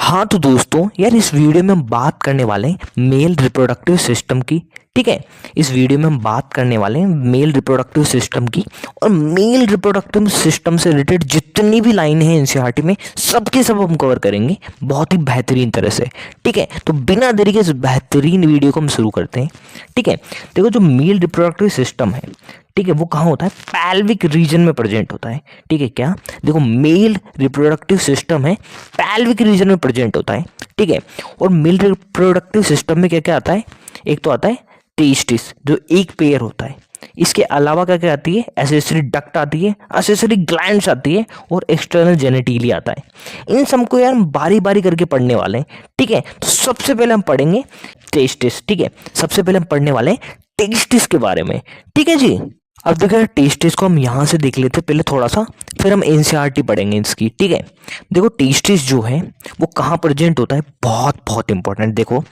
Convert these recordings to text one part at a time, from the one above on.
हाँ तो दोस्तों यार इस वीडियो में हम बात करने वाले हैं मेल रिप्रोडक्टिव सिस्टम की। ठीक है, इस वीडियो में हम बात करने वाले हैं मेल रिप्रोडक्टिव सिस्टम की। और मेल रिप्रोडक्टिव सिस्टम से रिलेटेड जितनी भी लाइन है एनसीईआरटी में सबके सब हम कवर करेंगे बहुत ही बेहतरीन तरह से। ठीक है, तो बिना देरी के इस बेहतरीन वीडियो को हम शुरू करते हैं। ठीक है, देखो जो मेल रिप्रोडक्टिव सिस्टम है, ठीक है, वो कहाँ होता है? पैल्विक रीजन में प्रेजेंट होता है। ठीक है, क्या देखो मेल रिप्रोडक्टिव सिस्टम है पैल्विक रीजन में प्रेजेंट होता है। ठीक है, और मेल रिप्रोडक्टिव सिस्टम में क्या क्या आता है? एक तो आता है टेस्टिस जो एक पेयर होता है। इसके अलावा क्या क्या आती है? एसेसरी डक्ट आती है, एसेसरी ग्लैंड्स आती है और एक्सटर्नल जेनिटली आता है। इन सबको यार हम बारी बारी करके पढ़ने वाले हैं। ठीक है, तो सबसे पहले हम पढ़ेंगे टेस्टिस। ठीक है, सबसे पहले हम पढ़ने वाले हैं टेस्टिस के बारे में। ठीक है जी, अब देखो टेस्टिस को हम यहाँ से देख लेते हैं पहले थोड़ा सा, फिर हम एनसीईआरटी पढ़ेंगे इसकी। ठीक है, देखो टेस्टिस जो है वो कहाँ प्रेजेंट होता है, बहुत बहुत इंपॉर्टेंट। देखो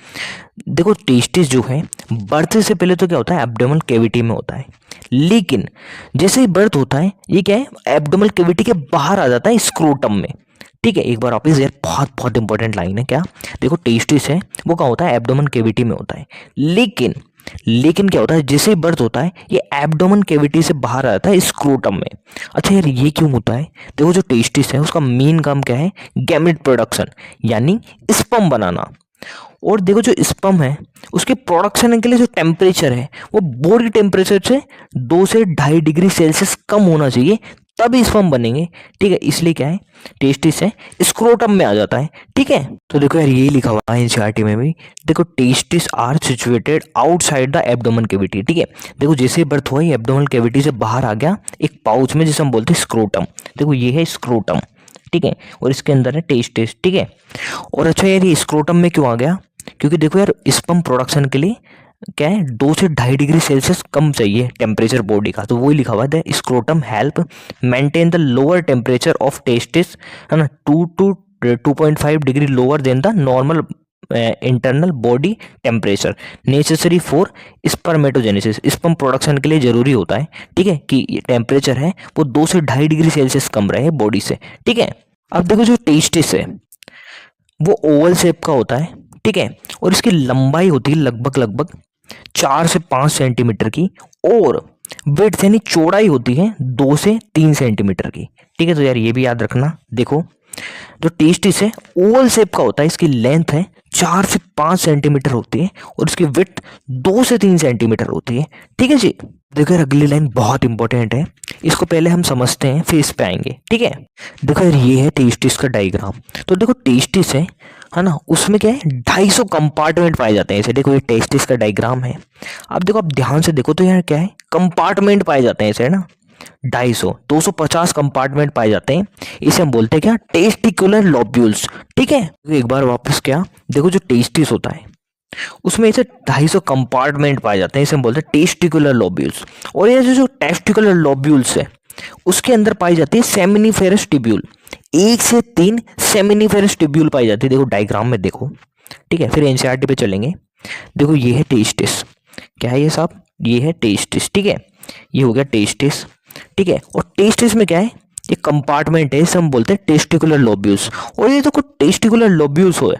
देखो टेस्टिस जो है बर्थ से पहले तो क्या होता है? एब्डोमेनल कैविटी में होता है, लेकिन जैसे ही बर्थ होता है ये क्या है? एब्डोमेनल कैविटी के बाहर आ जाता है स्क्रोटम में। ठीक है, एक बार वापस यार बहुत बहुत इंपॉर्टेंट लाइन है। क्या देखो टेस्टिस है वो क्या होता है? एब्डोमेनल कैविटी में होता है, लेकिन क्या होता है? जैसे ही बर्थ होता है ये एब्डोमेन कैविटी से बाहर आ जाता है स्क्रोटम में। अच्छा यार ये क्यों होता है? देखो जो टेस्टिस है उसका मेन काम क्या है? गैमेट प्रोडक्शन यानी स्पर्म बनाना। और देखो जो स्पर्म है उसके प्रोडक्शन के लिए जो टेम्परेचर है वो बॉडी टेम्परेचर से 2 से 2.5 डिग्री सेल्सियस कम होना चाहिए, तभी स्पर्म बनेंगे। ठीक है, इसलिए क्या है? टेस्टिस है स्क्रोटम में आ जाता है। ठीक है, तो देखो यार ये लिखा हुआ है एनसीईआरटी में भी। देखो testis are situated outside the abdomen cavity. ठीक है, देखो जैसे बर्थ हुआ एब्डोमेनल कैविटी से बाहर आ गया एक पाउच में जिसे हम बोलते हैं स्क्रोटम। देखो ये है स्क्रोटम। ठीक है, और इसके अंदर है टेस्टिस। ठीक है, और अच्छा यार ये स्क्रोटम में क्यों आ गया? क्योंकि देखो यार स्पर्म प्रोडक्शन के लिए क्या है? 2 से 2.5 डिग्री सेल्सियस कम चाहिए टेम्परेचर बॉडी का, तो वही लिखा हुआ है scrotum help maintain the lower temperature of testis, है ना, 2 to 2.5 degree lower than the normal internal body temperature necessary for spermatogenesis. Sperm production के लिए जरूरी होता है, ठीक है, कि टेम्परेचर है वो 2 से 2.5 डिग्री सेल्सियस कम रहे बॉडी से। ठीक है, अब देखो जो टेस्टिस है वो ओवल शेप का होता है। ठीक है, और इसकी लंबाई होती है लगभग 4 से 5 सेंटीमीटर की, और विड्थ यानी चौड़ाई होती है 2 से 3 सेंटीमीटर की। ठीक है, तो यार ये भी याद रखना। देखो जो टेस्टिस है ओवल शेप का होता है, इसकी लेंथ है 4 से 5 सेंटीमीटर होती है और इसकी विड्थ 2 से 3 सेंटीमीटर होती है। ठीक है जी, देखो यार अगली लाइन बहुत इंपॉर्टेंट है, इसको पहले हम समझते हैं फिर इस पे आएंगे। ठीक है, देखो यार ये है टेस्टिस का डायग्राम। तो देखो टेस्टिस है ना, उसमें क्या है? 250 कंपार्टमेंट पाए जाते हैं। ऐसे देखो ये टेस्टिस का डायग्राम है। अब देखो आप ध्यान से देखो तो यार क्या है? कंपार्टमेंट पाए जाते हैं ऐसे, है ना, 250 250 कंपार्टमेंट पाए जाते हैं। इसे हम बोलते हैं क्या? Testicular lobules. ठीक है, एक बार वापस क्या, देखो जो टेस्टिस होता है उसमें ऐसे 250 कंपार्टमेंट पाए जाते हैं, इसे हम बोलते हैं टेस्टिकुलर लोब्यूल्स। और ये जो टेस्टिकुलर लोब्यूल्स है उसके अंदर पाई जाती है सेमिनिफेरस ट्यूब्यूल। 1 से 3 सेमिनिफेरस ट्यूब्यूल पाई जाती है। देखो डायग्राम में देखो। ठीक है, फिर एनसीईआरटी पे चलेंगे। देखो ये है टेस्टिस। क्या है ये साहब? ये है टेस्टिस। ठीक है, ये हो गया टेस्टिस। ठीक है, और टेस्टिस में क्या है? ये कंपार्टमेंट है, इसे हम बोलते हैं टेस्टिकुलर लोब्यूल्स। और ये तो कुछ टेस्टिकुलर लोब्यूल्स हो,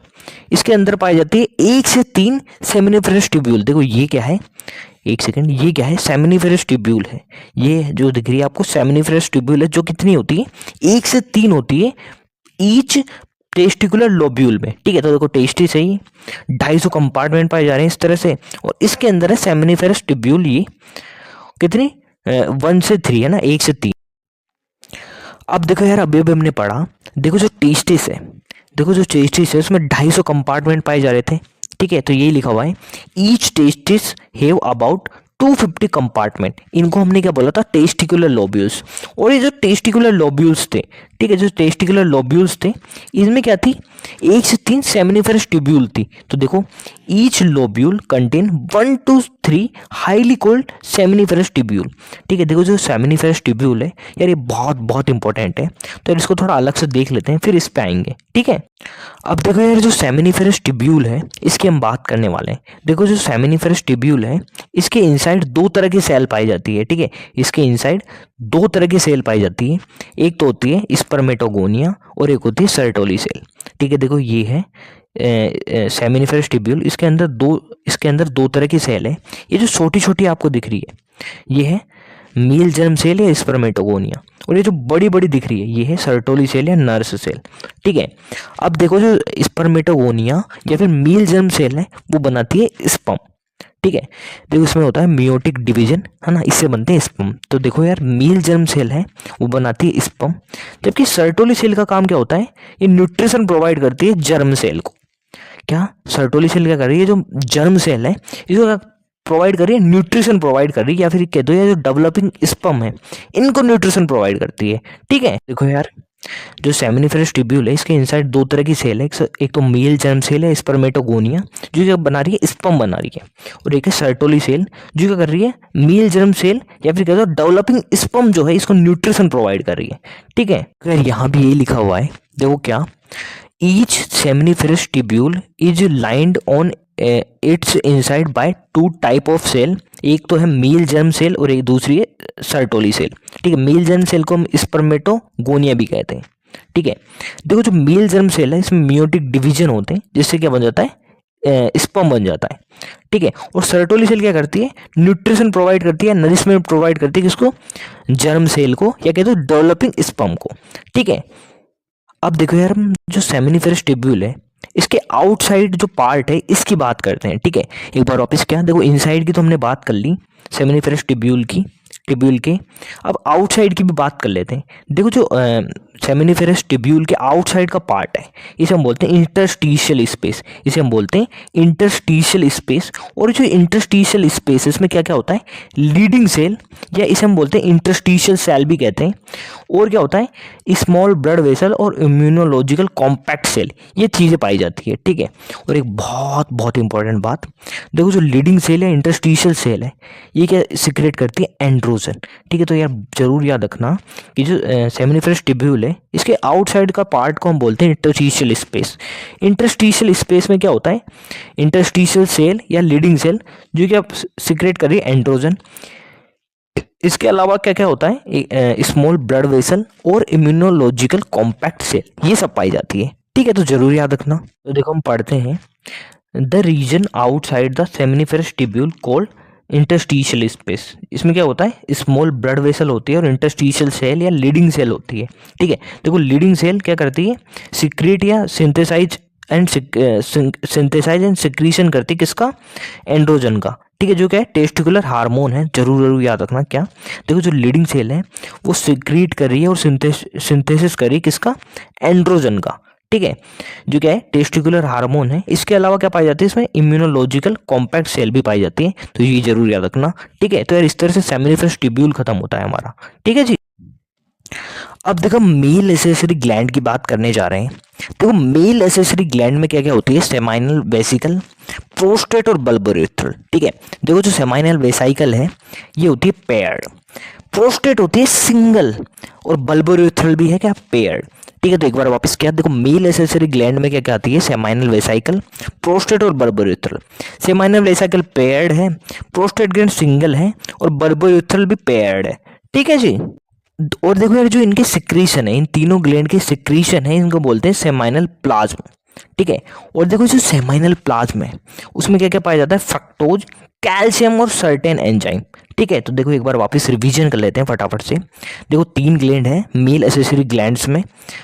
इसके अंदर पाई जाती है 1 से 3 सेमिनिफेरस ट्यूब्यूल। देखो ये क्या है? एक सेकंड, ये क्या है? सेमिनिफेरस ट्यूब्यूल है। ये जो दिख रही है आपको सेमिनिफेरस ट्यूब्यूल है, जो कितनी होती है? 1 से 3 होती है ईच टेस्टिकुलर लोब्यूल में। ठीक है, तो देखो टेस्टिस है, 250 कंपार्टमेंट पाए जा रहे हैं इस तरह से, और इसके अंदर है सेमिनिफेरस ट्यूब्यूल। ये कितनी 1 से 3 है ना, 1 से 3। अब देखो यार अभी अभी हमने पढ़ा, देखो जो टेस्टिस है, देखो जो टेस्टिस है उसमें 250 कंपार्टमेंट पाए जा रहे थे। ठीक है, तो यही लिखा हुआ है each testis have about 250 compartment. इनको हमने क्या बोला था? Testicular lobules. और ये जो टेस्टिकुलर लोब्यूल्स थे, ठीक है, जो टेस्टिकुलर लोब्यूल्स थे इसमें क्या थी? 1 से 3 सेमिनिफेरस ट्यूब्यूल थी। तो देखो each lobule contain 1 to 3 highly cold seminiferous tubule. ठीक है, देखो जो सेमिनिफेरस ट्यूब्यूल है यार ये बहुत बहुत इंपॉर्टेंट है, तो इसको थोड़ा अलग से देख लेते हैं फिर इस पे आएंगे। ठीक है, अब देखो यार जो सेमिनिफेरस ट्यूब्यूल है इसकी हम बात करने वाले हैं। देखो जो सेमिनिफेरस ट्यूब्यूल है इसके इनसाइड 2 तरह की सेल पाई जाती है। ठीक है, इसके इनसाइड 2 तरह की सेल पाई जाती है। एक तो होती है स्पर्मेटोगोनिया और एक होती है सर्टोली सेल। ठीक है, देखो ये है सेमिनिफरस ट्यूब्यूल। इसके अंदर दो तरह की सेल है। ये जो छोटी छोटी आपको दिख रही है ये है मील जर्म सेल या स्पर्मेटोगोनिया, और ये जो बड़ी बड़ी दिख रही है ये है सर्टोली सेल या नर्स सेल। ठीक है, अब देखो जो स्पर्मेटोगोनिया या फिर मील जर्म सेल है वो बनाती है स्पर्म। ठीक है, देखो इसमें होता है मियोटिक डिवीजन, है ना, इससे बनते हैं स्पर्म। तो देखो यार मील जर्म सेल है वो बनाती है स्पर्म, जबकि सर्टोली सेल का काम क्या होता है, ये न्यूट्रिशन प्रोवाइड करती है जर्म सेल को। क्या सर्टोली सेल क्या कर रही है, जो जर्म सेल है इसको प्रोवाइड कर रही है, न्यूट्रिशन प्रोवाइड कर रही है, या फिर कह दो या जो डेवलपिंग स्पर्म है इनको न्यूट्रिशन प्रोवाइड करती है। ठीक है, देखो यार जो सेमिनिफरस ट्यूब्यूल है इसके इनसाइड दो तरह की सेल है, एक तो मेल जर्म सेल है स्पर्मेटोगोनिया जो क्या बना रही है, स्पर्म बना रही है, और एक है सर्टोली सेल जो क्या कर रही है, मेल जर्म सेल या फिर कह दो डेवलपिंग स्पर्म जो है इसको न्यूट्रिशन प्रोवाइड कर रही है। ठीक है, अगर यहाँ भी यही लिखा हुआ है, देखो क्या, each seminiferous tubule is lined on its inside by two type of cell, एक तो है मील जर्म सेल और एक दूसरी है सर्टोली सेल। ठीक है, मील जर्म सेल को हम स्पर्मेटोगोनिया भी कहते हैं। ठीक है, देखो जो मील जर्म सेल है इसमें मियोटिक डिवीजन होते हैं जिससे क्या बन जाता है, स्पर्म बन जाता है। ठीक है, और सर्टोली सेल क्या करती है, न्यूट्रिशन प्रोवाइड करती है, नरिशमेंट प्रोवाइड करती है किसको, जर्म सेल को या कहते हो डेवलपिंग स्पर्म को। ठीक है, अब देखो यार हम जो सेमिनिफरस ट्यूब्यूल है इसके आउटसाइड जो पार्ट है इसकी बात करते हैं। ठीक है, एक बार वापस क्या, देखो इनसाइड की तो हमने बात कर ली सेमिनिफरस ट्यूब्यूल के, अब आउटसाइड की भी बात कर लेते हैं। देखो जो सेमिनिफरस ट्यूब्यूल के आउटसाइड का पार्ट है इसे हम बोलते हैं इंटरस्टिशियल स्पेस, इसे हम बोलते हैं इंटरस्टिशियल स्पेस। और जो इंटरस्टिशियल स्पेस इसमें क्या क्या होता है, लीडिंग सेल या इसे हम बोलते हैं इंटरस्टिशियल सेल भी कहते हैं, और क्या होता है, स्मॉल ब्लड वेसल और इम्यूनोलॉजिकल कॉम्पैक्ट सेल, ये चीज़ें पाई जाती है। ठीक है, और एक बहुत बहुत इंपॉर्टेंट बात, देखो जो लीडिंग सेल है इंटरस्टिशियल सेल है ये क्या सिक्रेट करती है, एंड्रोजन। ठीक है, तो यार जरूर याद रखना कि जो सेमिनिफरस ट्यूब्यूल है इसके आउटसाइड का पार्ट को हम बोलते हैं इंटरस्टिशियल स्पेस। इंटरस्टिशियल स्पेस में क्या होता है, इंटरस्टिशियल सेल या लीडिंग सेल जो क्या सिक्रेट कर रही है, एंड्रोजन। इसके अलावा क्या क्या होता है, स्मॉल ब्लड वेसल और इम्यूनोलॉजिकल कॉम्पैक्ट सेल, ये सब पाई जाती है। ठीक है, तो जरूर याद रखना। तो देखो हम पढ़ते हैं, the region outside the seminiferous tubule called interstitial space. इसमें क्या होता है, स्मॉल ब्लड वेसल होती है और इंटरस्टिशियल सेल या लीडिंग सेल होती है। ठीक है, देखो लीडिंग सेल क्या करती है, सिक्रेट या सिंथेसाइज एंड सिक्रीशन करती है किसका, एंड्रोजन का। ठीक है, जो क्या है, टेस्टिकुलर हार्मोन है, जरूर जरूर याद रखना। क्या, देखो जो लीडिंग सेल है वो सिक्रीट कर रही है और सिंथेसिस कर रही है किसका, एंड्रोजन का। ठीक है, जो क्या है, टेस्टिकुलर हार्मोन है। इसके अलावा क्या पाई जाती है, इसमें इम्यूनोलॉजिकल कॉम्पैक्ट सेल भी पाई जाती है, तो ये जरूर याद रखना। ठीक है, तो यार इस तरह से सेमिनिफरस ट्यूब्यूल खत्म होता है हमारा। ठीक है जी, अब देखो मेल एसेसरी ग्लैंड की बात करने जा रहे हैं। देखो मेल एसेसरी ग्लैंड में क्या क्या होती है, सेमाइनल वेसिकल, प्रोस्टेट और बल्ब यूरेथ्रल। ठीक है, देखो जो सेमाइनल वेसिकल है ये होती है पेयर्ड, प्रोस्टेट होती है सिंगल, और बल्ब यूरेथ्रल भी है क्या, पेयर्ड। ठीक है, तो एक बार वापस क्या, देखो मेल एसेसरी ग्लैंड में क्या क्या आती है, सेमाइनल वेसिकल, प्रोस्टेट और bulb urethral. Seminal vesicle paired है, प्रोस्टेट ग्लैंड सिंगल है, और बल्ब यूरेथ्रल भी पेयर्ड है। ठीक है जी, और देखो यार जो इनके सिक्रीशन है, इन तीनों ग्लैंड की सिक्रीशन है, इनको बोलते हैं सेमाइनल प्लाज्म। ठीक है, और देखो जो सेमाइनल प्लाज्म है उसमें क्या क्या पाया जाता है, फ्रक्टोज, कैल्शियम और सर्टेन एंजाइम। ठीक है, तो देखो एक बार वापस रिवीजन कर लेते हैं फटाफट से। देखो तीन ग्लैंड है मेल एसेसरी ग्लैंड्स में,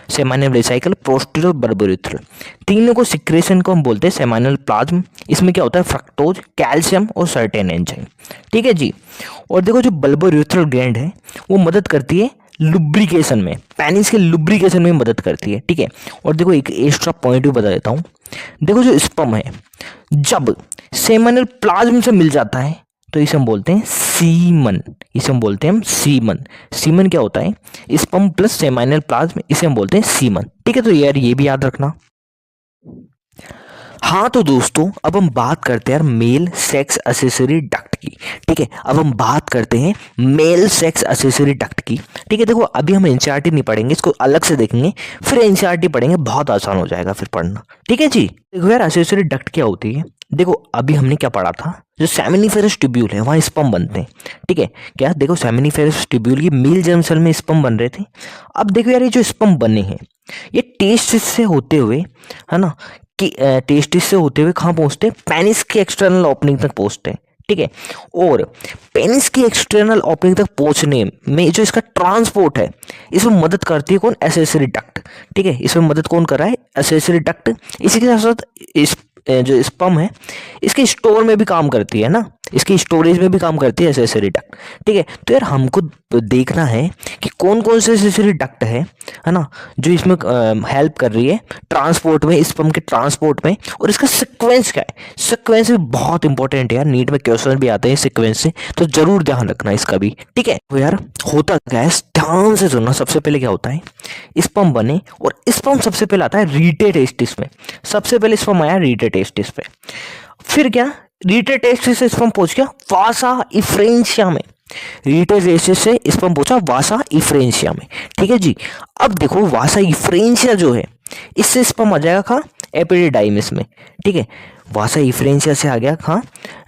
सेमाइनल वेसिकल, प्रोस्टेट और बल्ब यूरेथ्रल। तीनों को सिक्रेशन को हम बोलते हैं सेमाइनल प्लाज्म। इसमें क्या होता है, फ्रक्टोज, कैल्शियम और सर्टेन एंजाइम। ठीक है जी, और देखो जो बल्ब यूरेथ्रल ग्लैंड है वो मदद करती है लुब्रिकेशन में, पेनिस के लुब्रिकेशन में मदद करती है। ठीक है, और देखो एक एक्स्ट्रा पॉइंट भी बता देता हूँ। देखो जो स्पर्म है जब सेमाइनल प्लाज्म से मिल जाता है तो इसे हम बोलते हैं सीमन, इसे हम बोलते हैं सीमन। सीमन क्या होता है, स्पर्म प्लस सेमाइनल प्लाज्म, इसे हम बोलते हैं सीमन। ठीक है, तो यार ये भी याद रखना। हाँ तो दोस्तों अब हम बात करते हैं यार मेल सेक्स एक्सेसरी डक्ट की। ठीक है, अब हम बात करते हैं मेल सेक्स एक्सेसरी डक्ट की। ठीक है, देखो अभी हम एनसीईआरटी नहीं पढ़ेंगे, इसको अलग से देखेंगे, फिर एनसीईआरटी पढ़ेंगे, बहुत आसान हो जाएगा फिर पढ़ना। ठीक है जी, देखो यार एक्सेसरी डक्ट क्या होती है। देखो अभी हमने क्या पढ़ा था, जो सेमिनिफेरस ट्यूब्यूल है वहाँ स्पर्म बनते हैं। ठीक है, क्या देखो सेमिनिफेरस ट्यूब्यूल की मेल जर्म सेल में स्पर्म बन रहे थे। अब देखो यार ये जो स्पर्म बने हैं ये टेस्टिस से होते हुए, है ना, कि टेस्टिस से होते हुए कहाँ पहुंचते हैं, पेनिस की एक्सटर्नल ओपनिंग तक पहुंचते हैं, ठीक है। और पेनिस की एक्सटर्नल ओपनिंग तक पहुंचने में जो इसका ट्रांसपोर्ट है, इसमें मदद करती है कौन, एसेसरी डक्ट, ठीक है। इसमें मदद कौन कर रहा है, एसेसरी डक्ट। इसी के साथ साथ इस जो स्पर्म है इसके स्टोर में भी काम करती है ना, इसकी स्टोरेज में भी काम करती है एसेसरी डक्ट, ठीक है। तो यार हमको देखना है कि कौन कौन से एसेसरी डक्ट है ना, जो इसमें हेल्प कर रही है ट्रांसपोर्ट में, स्पर्म के ट्रांसपोर्ट में, और इसका सीक्वेंस क्या है। सीक्वेंस भी बहुत इंपॉर्टेंट है यार, नीट में क्वेश्चन भी आते हैं सीक्वेंस से, तो जरूर ध्यान रखना इसका भी, ठीक है। तो यार होता क्या है, ध्यान से सुनना। सबसे पहले क्या होता है, स्पर्म बने, और स्पर्म सबसे पहले आता है रीटे टेस्टिस में। सबसे पहले स्पर्म आया रीटे टेस्टिस पे, फिर क्या, रीटे टेस्टिस से स्पर्म पहुंच गया वासा इफ्रेंशिया में। रीटे टेस्टिस से स्पर्म पहुंचा वासा इफ्रेंशिया में, ठीक है जी। अब देखो वासा इफ्रेंशिया जो है, इससे स्पर्म आ जाएगा कहाँ, एपिडिडाइमिस में, ठीक है। वासा इफ्रेंशिया से आ गया कहाँ,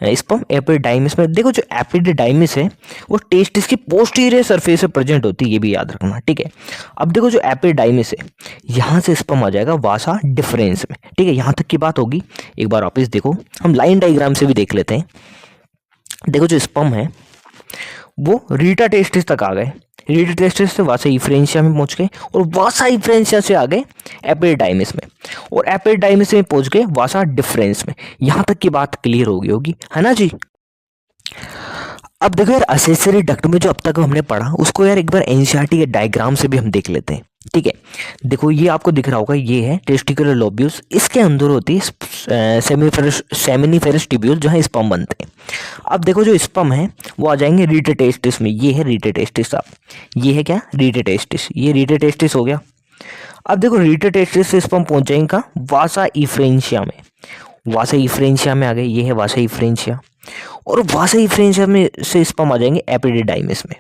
स्पर्म एपिडिडाइमिस में। देखो जो एपिडिडाइमिस है वो टेस्टिस की पोस्टीरियर सरफेस पे प्रेजेंट होती है, ये भी याद रखना, ठीक है। अब देखो जो एपिडिडाइमिस है, यहाँ से स्पर्म आ जाएगा वासा डिफरेंस में, ठीक है। यहाँ तक की बात होगी। एक बार वापस देखो, हम लाइन डायग्राम से भी देख लेते हैं। देखो जो स्पर्म है वो रीटा टेस्टिस तक आ गए, रीटा टेस्टिस से वासा इफ्रेंशिया में पहुंच गए, और वासा इफ्रेंशिया से आ गए एपिडिडाइमिस में, और एपिडिडाइमिस में पहुंच गए वासा डिफरेंस में। यहां तक की बात क्लियर हो गई होगी, है ना जी। अब देखो यार असेसरी डक्ट में जो अब तक हमने पढ़ा उसको यार एक बार एनसीईआरटी के डायग्राम से भी हम देख लेते हैं, ठीक है। देखो ये आपको दिख रहा होगा, ये है टेस्टिकुलर लोब्यूल्स, इसके अंदर होती है सेमिनिफेरस ट्यूब्यूल जहाँ स्पर्म बनते हैं। अब देखो जो स्पर्म है वो आ जाएंगे रीटे टेस्टिस में, ये है रीटे टेस्टिस। आप ये है क्या, रीटे टेस्टिस, ये रीटे टेस्टिस हो गया। अब देखो रीटे टेस्टिस से स्पर्म पहुंच जाएंगे कहाँ, वासा इफ्रेंशिया में। वासा इफ्रेंशिया में आ गए, ये है वासा इफ्रेंशिया, और वासा इफ्रेंशिया में से स्पर्म आ जाएंगे एपिडिडाइमिस में,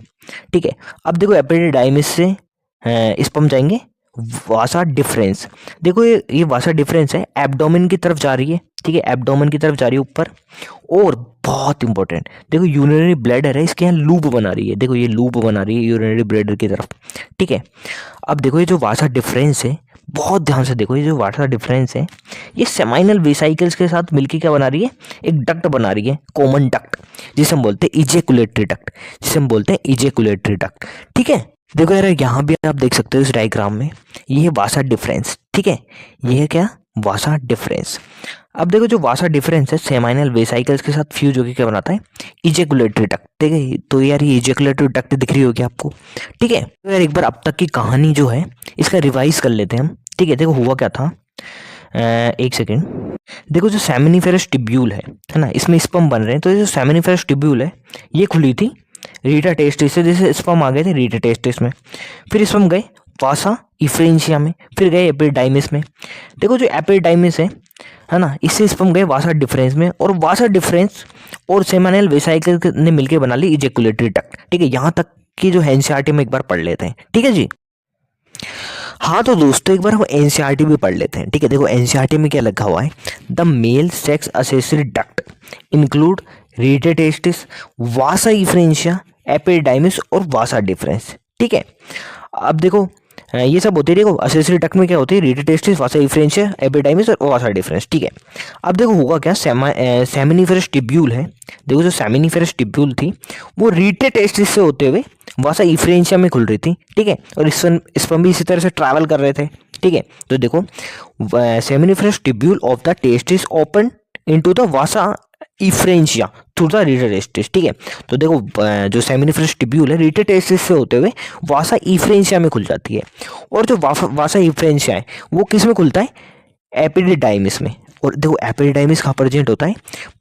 ठीक है। अब देखो एपिडिडाइमिस से स्पर्म जाएंगे वासा डिफरेंस। देखो ये वासा डिफरेंस है, एब्डोमेन की तरफ जा रही है, ठीक है, एब्डोमेन की तरफ जा रही है ऊपर। और बहुत इंपॉर्टेंट, देखो यूरिनरी ब्लैडर है, इसके यहाँ लूप बना रही है, देखो ये लूप बना रही है यूरिनरी ब्लैडर की तरफ, ठीक है। अब देखो ये जो वासा डिफरेंस है, बहुत ध्यान से देखो, ये जो वासा डिफरेंस है ये सेमाइनल वेसाइकल्स के साथ मिलकर क्या बना रही है, एक डक्ट बना रही है, कॉमन डक्ट, जिसे हम बोलते हैं इजेकुलेटरी डक्ट, जिसे हम बोलते हैं इजेकुलेटरी डक्ट, ठीक है। देखो यार यहाँ भी आप देख सकते हो इस डायग्राम में, ये है वासा डिफरेंस, ठीक है, ये है क्या, वासा डिफरेंस। अब देखो जो वासा डिफरेंस है सेमाइनल वेसाइकल्स के साथ फ्यूज होकर क्या बनाता है, इजेकुलेटरी डक्ट, ठीक है। तो यार ये इजेकुलेटरी डक्ट दिख रही होगी आपको, ठीक है। तो यार एक बार अब तक की कहानी जो है इसका रिवाइज कर लेते हैं हम, ठीक है। देखो हुआ क्या था, एक सेकेंड। देखो जो सेमिनिफेरस ट्यूब्यूल है ना, इसमें स्पर्म बन रहे हैं। तो ये जो सेमिनिफेरस ट्यूब्यूल है ये खुली थी रीटा टेस्टिस से, जैसे स्पर्म आ गए थे रीटा टेस्टिस में, फिर स्पर्म गए वासा इफ्रेंशिया में, फिर गए एपिडिडाइमिस में। देखो जो एपिडिडाइमिस है ना, इससे स्पर्म गए वासा डिफरेंस में, और वासा डिफरेंस और सेमाइनल वेसाइकल ने मिलकर बना ली इजेकुलेटरी डक्ट, ठीक है। यहाँ तक की जो एनसीईआरटी में एक बार पढ़ लेते हैं, ठीक है जी। हाँ तो दोस्तों एक बार हम एनसीईआरटी भी पढ़ लेते हैं, ठीक है। देखो एनसीईआरटी में क्या लिखा हुआ है, the male sex accessory duct include rete testis, vasa efferentia, epididymis और वासा डिफरेंस, ठीक है। अब देखो ये सब होते हैं, देखो असेसरी डक्ट में क्या होती है, रीटे टेस्टिस, वासा इफ्रेंशिया, एपिडिडाइमिस और वासा डिफरेंस, ठीक है। अब देखो होगा क्या, सेमिनिफेरस ट्यूब्यूल है, देखो जो सेमिनिफेरस ट्यूब्यूल थी वो रीटे टेस्टिस से होते हुए वासा इफ्रेंशिया में खुल रही थी, ठीक है। और स्पर्म भी इसी तरह से ट्रैवल कर रहे थे, ठीक है। तो देखो seminiferous tubule of the testis open into the vasa efferentia through the rete testis, ठीक है। तो देखो जो सेमिनिफेरस ट्यूब्यूल है रीटे टेस्टिस से होते हुए वासा इफ्रेंशिया में खुल जाती है, और जो वासा इफ्रेंशिया है वो किस में खुलता है, एपिडिडाइमिस में। और देखो एपिडिडाइमिस कहाँ प्रेजेंट होता है,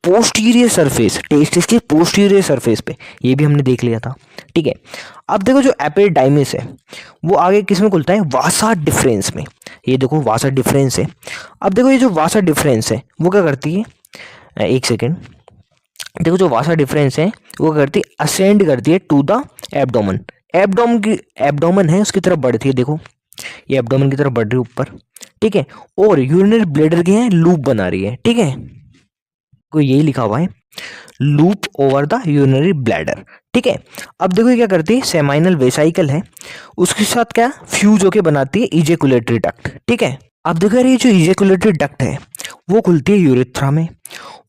पोस्टीरियर सरफेस, टेस्टिस के पोस्टीरियर सरफेस पे, ये भी हमने देख लिया था, ठीक है। अब देखो जो एपिडिडाइमिस है वो आगे किस में खुलता है, वासा डिफरेंस में, ये देखो वासा डिफरेंस है। अब देखो ये जो वासा डिफरेंस है वो क्या करती है, एक सेकेंड, देखो जो वासा डिफरेंस है वो करती है, असेंड करती है टू द एब्डोमन, एब्डोमन है उसकी तरफ बढ़ती है, देखो ये एब्डोमेन की तरफ बढ़ रही है ऊपर, ठीक है। और यूरिनरी ब्लैडर के हैं लूप बना रही है, ठीक है। को यही लिखा हुआ है loop over the urinary bladder. ठीक है, अब देखो ये क्या करती है, सेमाइनल वेसाइकल है उसके साथ क्या फ्यूज होके बनाती है इजेकुलेटरी डक्ट। ठीक है, अब देखो यार ये जो इजेकुलेटरी डक्ट है वो खुलती है यूरेथ्रा में,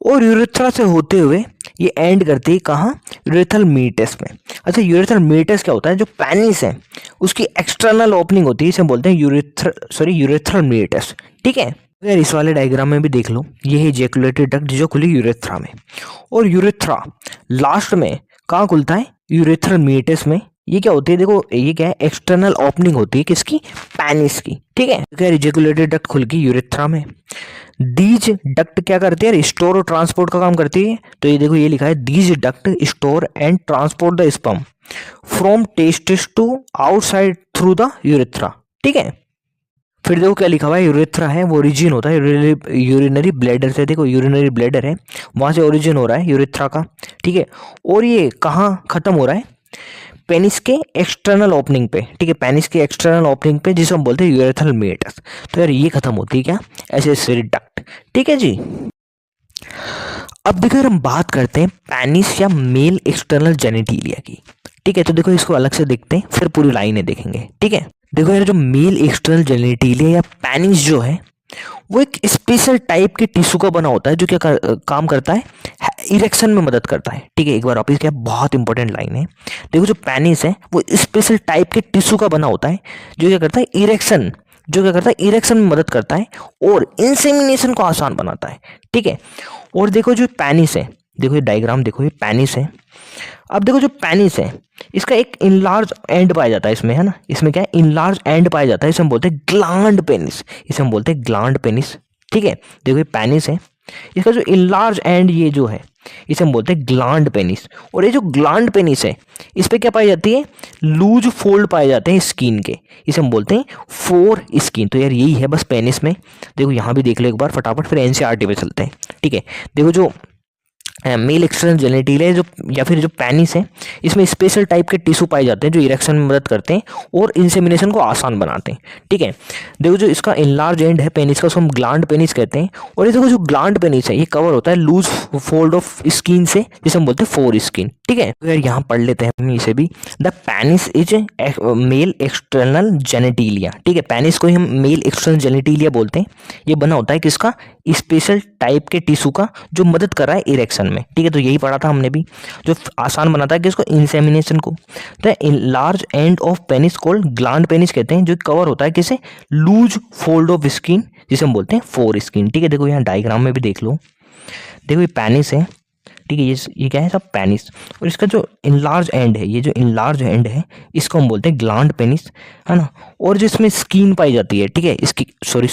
और यूरेथ्रा से होते हुए ये एंड करती है कहाँ, यूरेथ्रल मीटस में। अच्छा, यूरेथ्रल मीटस क्या होता है, जो पेनिस है उसकी एक्सटर्नल ओपनिंग होती है, इसे बोलते हैं यूरेथ्रल मीटस। ठीक है, यार इस वाले डायग्राम में भी देख लो, ये है इजैकुलेटरी डक्ट जो खुली यूरेथ्रा में, और यूरेथ्रा लास्ट में कहाँ खुलता है, यूरेथ्रल मीटस में। ये क्या होती है, देखो ये क्या है, एक्सटर्नल ओपनिंग होती है किसकी, पेनिस की। ठीक है, तो इजैकुलेटरी डक्ट खुल गई यूरेथ्रा में। दीज डक्ट क्या करती है, स्टोर और ट्रांसपोर्ट का काम करती है। तो ये देखो ये लिखा है, these duct store and transport the sperm from testis to outside through the urethra. ठीक है, फिर देखो क्या लिखा हुआ है, यूरेथ्रा है वो ओरिजिन होता है यूरिनरी ब्लैडर से। देखो यूरिनरी ब्लैडर है, वहां से ओरिजिन हो रहा है यूरेथ्रा का। ठीक है, और ये कहाँ खत्म हो रहा है, पेनिस के एक्सटर्नल ओपनिंग पे। ठीक है, पेनिस के एक्सटर्नल ओपनिंग पे, जिसे हम बोलते हैं यूरेथ्रल मीटस। तो यार ये खत्म होती है क्या, एसेसरी डक्ट। ठीक है जी, अब देखो यार हम बात करते हैं पेनिस या मेल एक्सटर्नल जेनिटिलिया की। ठीक है, तो देखो इसको अलग से देखते हैं, फिर पूरी लाइनें देखेंगे। ठीक है, देखो यार जो मेल एक्सटर्नल जेनिटिलिया या पेनिस जो है वो एक स्पेशल टाइप के टिश्यू का बना होता है, जो क्या काम करता है, इरेक्शन में मदद करता है। ठीक है, एक बार वापिस क्या, बहुत इंपॉर्टेंट लाइन है। देखो जो पेनिस है वो स्पेशल टाइप के टिश्यू का बना होता है, जो क्या करता है, इरेक्शन, जो क्या करता है, इरेक्शन में मदद करता है और इंसेमिनेशन को आसान बनाता है। ठीक है, और देखो जो पेनिस है, देखो ये डायग्राम देखो, ये पेनिस है। अब देखो जो पेनिस है इसका एक इनलार्ज एंड पाया जाता है इसमें, है ना, इसमें क्या है, इनलार्ज एंड पाया जाता है, इसे हम बोलते हैं ग्लैंड पेनिस, इसे हम बोलते हैं ग्लैंड पेनिस। ठीक है, देखो ये पेनिस है, इसका जो इनलार्ज एंड ये जो है इसे हम बोलते हैं ग्लैंड पेनिस। और ये जो ग्लैंड पेनिस है इस पे क्या पाई जाती है, लूज फोल्ड पाए जाते हैं स्किन के, इसे हम बोलते हैं फोर स्किन। तो यार यही है बस पेनिस में। देखो यहाँ भी देख लो एक बार फटाफट, फिर एनसीईआरटी पे चलते हैं। ठीक है, देखो जो मेल एक्सटर्नल जेनिटिलिया जो या फिर जो पेनिस है इसमें स्पेशल टाइप के टिश्यू पाए जाते हैं जो इरेक्शन में मदद करते हैं और इंसेमिनेशन को आसान बनाते हैं। ठीक है, देखो जो इसका इनलार्ज एंड है पेनिस का, उसको हम ग्लैंड पेनिस कहते हैं। और ये देखो जो ग्लैंड पेनिस है ये कवर होता है लूज फोल्ड ऑफ स्किन से, जिसे हम बोलते हैं फोर स्किन। ठीक है, तो यार यहाँ पढ़ लेते हैं हम इसे भी, the penis is male external genitalia. ठीक है, पेनिस को ही हम मेल एक्सटर्नल जेनिटिलिया बोलते हैं। ये बना होता है किसका, स्पेशल टाइप के टिश्यू का जो मदद कर रहा है इरेक्शन में। ठीक है, तो यही पढ़ा था हमने भी, जो आसान बनाता है किसको, इंसेमिनेशन को। तो large end of penis cold gland penis कहते हैं, जो कवर होता है किसे, लूज फोल्ड ऑफ स्किन, जिसे हम बोलते हैं फोर स्किन। ठीक है, देखो यहाँ डायग्राम में भी देख लो, देखो ये पेनिस है। ठीक है, ये क्या है, सब पेनिस, और इसका जो इनलार्ज एंड है, ये जो इनलार्ज एंड है इसको हम बोलते हैं ग्लैंड पेनिस, है ना। और जो इसमें स्किन पाई जाती है, ठीक है, इसकी सॉरी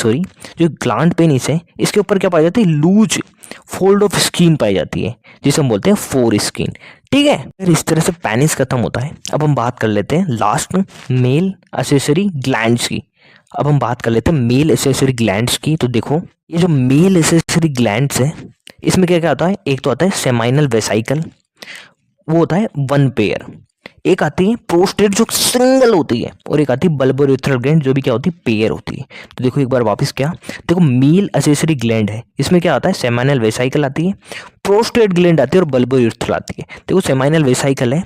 जो ग्लैंड पेनिस है इसके ऊपर क्या पाई जाती है, लूज फोल्ड ऑफ स्किन पाई जाती है, जिसे हम बोलते हैं फोर स्किन। ठीक है, फिर इस तरह से पेनिस खत्म होता है। अब हम बात कर लेते हैं लास्ट में मेल एसेसरी ग्लैंड्स की। अब हम बात कर लेते हैं मेल एसेसरी ग्लैंड्स की। तो देखो ये जो मेल एसेसरी ग्लैंड्स है इसमें क्या क्या आता है, एक तो आता है सेमाइनल वेसाइकल, वो होता है वन पेयर। एक आती है प्रोस्टेट जो सिंगल होती है, और एक आती है बल्बोरेथ्रल ग्लैंड जो भी क्या होती है, पेयर होती है। तो देखो एक बार वापस क्या, देखो मेल एसेसरी ग्लैंड है, इसमें क्या आता है, सेमाइनल वेसाइकल आती है, प्रोस्टेट ग्लैंड आती है और बल्बोरेथ्रल आती है। देखो सेमाइनल वेसाइकल है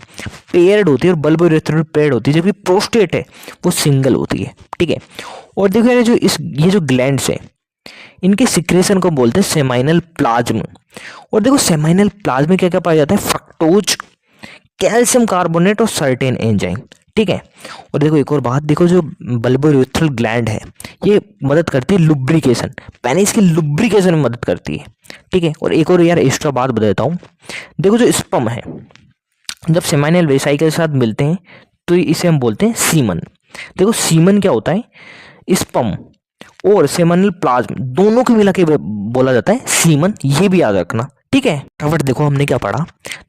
पेयर्ड होती है और बल्बोरेथ्रल पेयर्ड होती है, जबकि प्रोस्टेट है वो सिंगल होती है। ठीक है, और देखो यार जो ये जो ग्लैंड्स है इनके सिक्रेशन को बोलते हैं सेमाइनल प्लाज्म। और देखो सेमाइनल प्लाज्म में क्या क्या पाया जाता है, फ्रक्टोज, कैल्शियम कार्बोनेट और सर्टेन एंजाइम। ठीक है, और देखो एक और बात, देखो जो बल्बोरेथ्रल ग्लैंड है ये मदद करती है लुब्रिकेशन, पेनिस की लुब्रिकेशन में मदद करती है। ठीक है, और एक और यार एक्स्ट्रा बात बता देता हूँ, देखो जो स्पर्म है जब सेमाइनल वेसाइकल के साथ मिलते हैं तो इसे हम बोलते हैं सीमन। देखो सीमन क्या होता है, स्पर्म और सेमाइनल प्लाज्म दोनों को मिला के बोला जाता है सीमन, ये भी याद रखना। ठीक है, फटाफट देखो हमने क्या पढ़ा,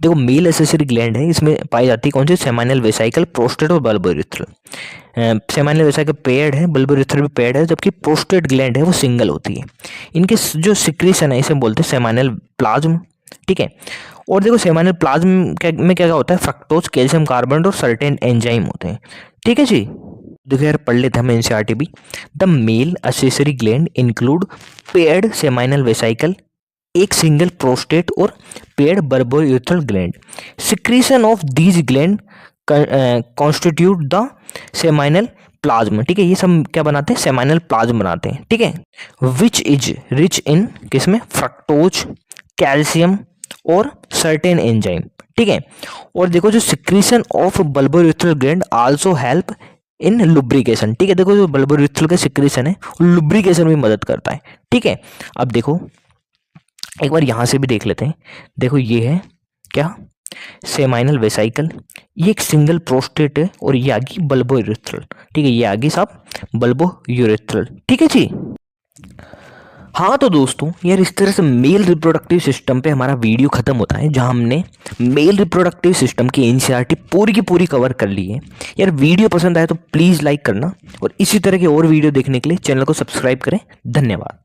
देखो मेल एसेसरी ग्लैंड है, इसमें पाई जाती है कौन सी, सेमाइनल वेसाइकल, प्रोस्टेट और बल्बोरेथ्रल। सेमाइनल वेसाइकल पेयर्ड है, बल्बोरेथ्रल भी पेयर्ड है, जबकि प्रोस्टेट ग्लैंड है वो सिंगल होती है। इनके जो सिक्रीशन है इसे बोलते हैं सेमाइनल प्लाज्म। ठीक है, और देखो सेमाइनल प्लाज्म में क्या क्या होता है, फ्रक्टोज, कैल्शियम कार्बोनेट और सर्टेन एंजाइम होते हैं। ठीक है जी, देखो यार पढ़ लेते हैं हम एनसीईआरटी भी, the male accessory gland include paired seminal vesicle एक सिंगल प्रोस्टेट और paired bulbourethral gland. Secretion of these gland constitute the seminal plasma. ठीक है, ये सब क्या बनाते हैं, सेमाइनल प्लाज्म बनाते हैं। ठीक है, विच इज रिच इन किसमें, फ्रक्टोज, कैल्शियम और सर्टेन एंजाइम। ठीक है, और देखो जो secretion of bulbourethral gland also help in lubrication. ठीक है, देखो जो बल्बोयूरेथ्रल का सिक्रीशन है लुब्रिकेशन में मदद करता है। ठीक है, अब देखो एक बार यहाँ से भी देख लेते हैं। देखो ये है क्या, सेमाइनल वेसाइकल, ये एक सिंगल प्रोस्टेट है और ये आगे बल्बोयूरेथ्रल। ठीक है, ये आगे साहब बल्बोयूरेथ्रल। ठीक है जी। हाँ तो दोस्तों यार इस तरह से मेल रिप्रोडक्टिव सिस्टम पे हमारा वीडियो खत्म होता है, जहां हमने मेल रिप्रोडक्टिव सिस्टम की एनसीईआरटी पूरी की पूरी कवर कर ली है। यार वीडियो पसंद आए तो प्लीज़ लाइक करना और इसी तरह के और वीडियो देखने के लिए चैनल को सब्सक्राइब करें। धन्यवाद।